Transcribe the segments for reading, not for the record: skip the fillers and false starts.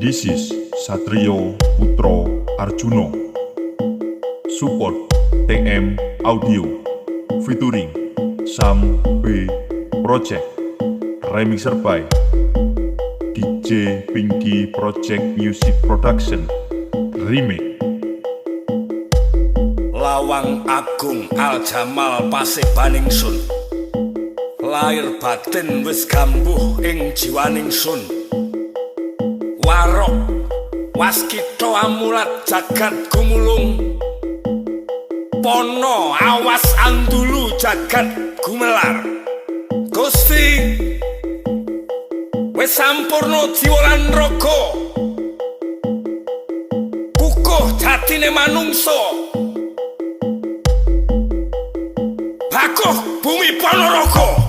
This is Satrio Putro Arjuno. Support TM Audio featuring Sam B Project. Remixer by DJ Pinky Project Music Production. Remix. Lawang Agung Al Jamal Pasebaning Sun. Lair batin wis gambuh ing jiwaning sun. Warok waskita amulat jagat gumulung. Pono awas andulu jagat gumelar. Gusti wis sampurna jiwa lan raga. Kukuh jatine manungsa. Bakuh bumi Ponorogo.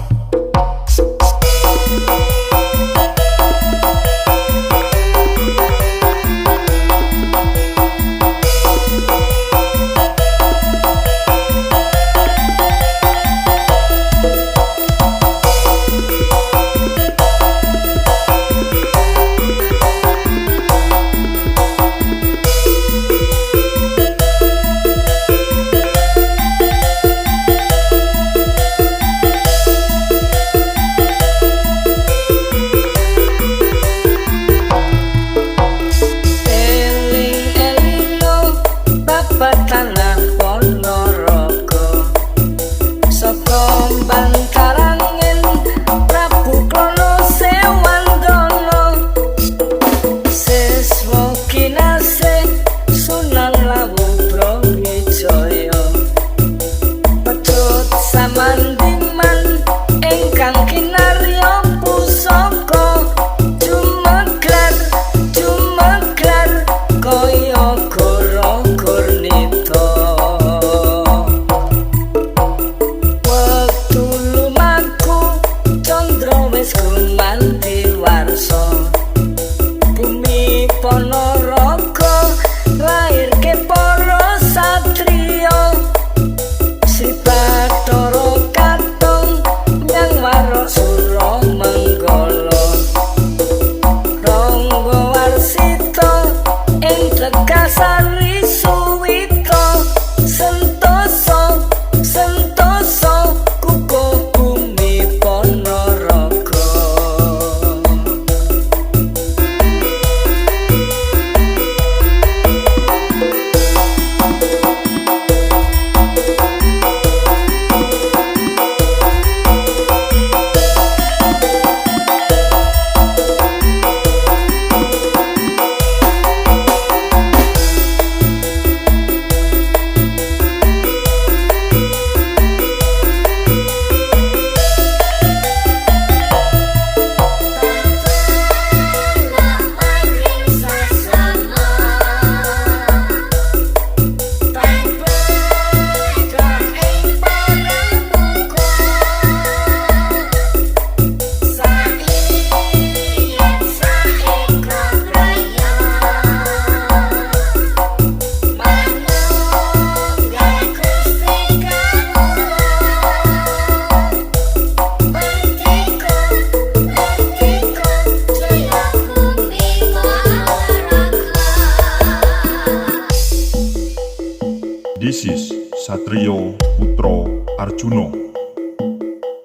This is Satrio Putro Arjuno.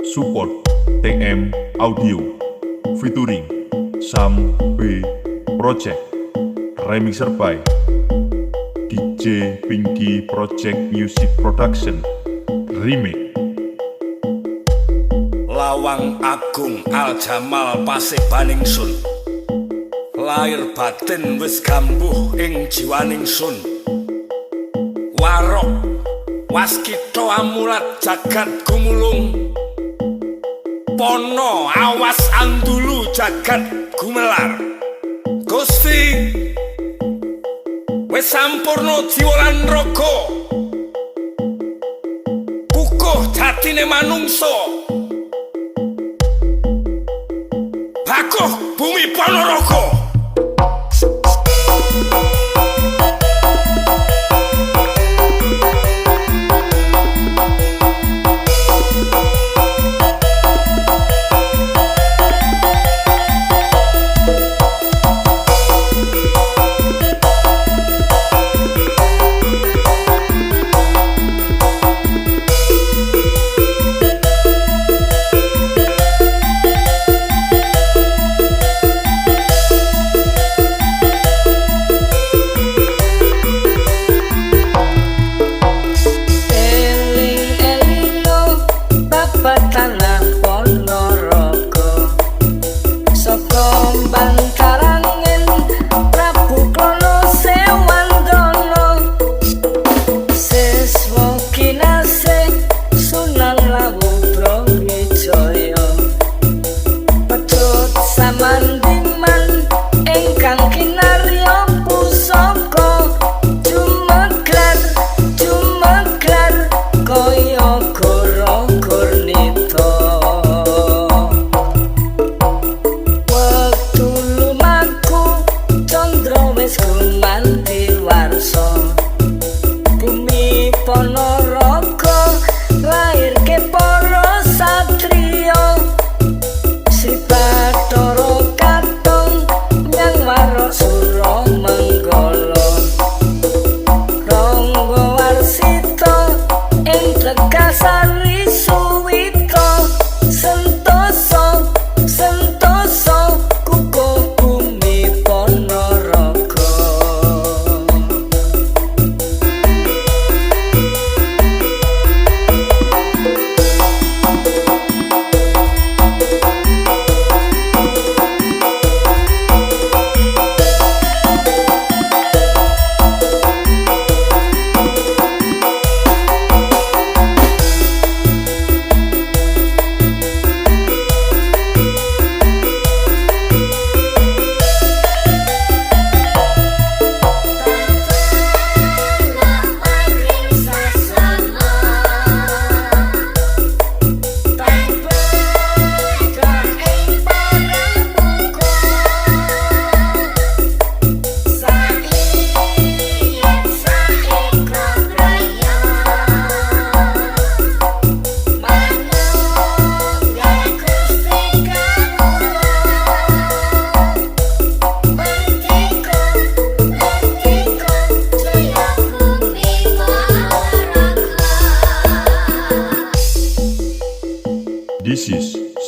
Support TM Audio featuring Sam B Project. Remixer by DJ Pinky Project Music Production. Remix. Lawang Agung Al Jamal Pasebaning Sun. Lair batin wis gambuh ing jiwaning sun. Warok waskita amulat jagat gumulung. Pono awas andulu jagat gumelar. Gusti wis sampurna jiwa lan raga. Kukuh jatine manungsa. Bakuh bumi Ponorogo.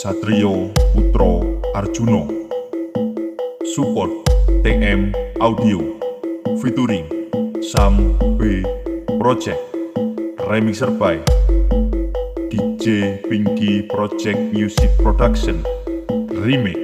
Satrio Putro Arjuno. Support TM Audio featuring Sam B Project. Remixer by DJ Pinky Project Music Production. Remix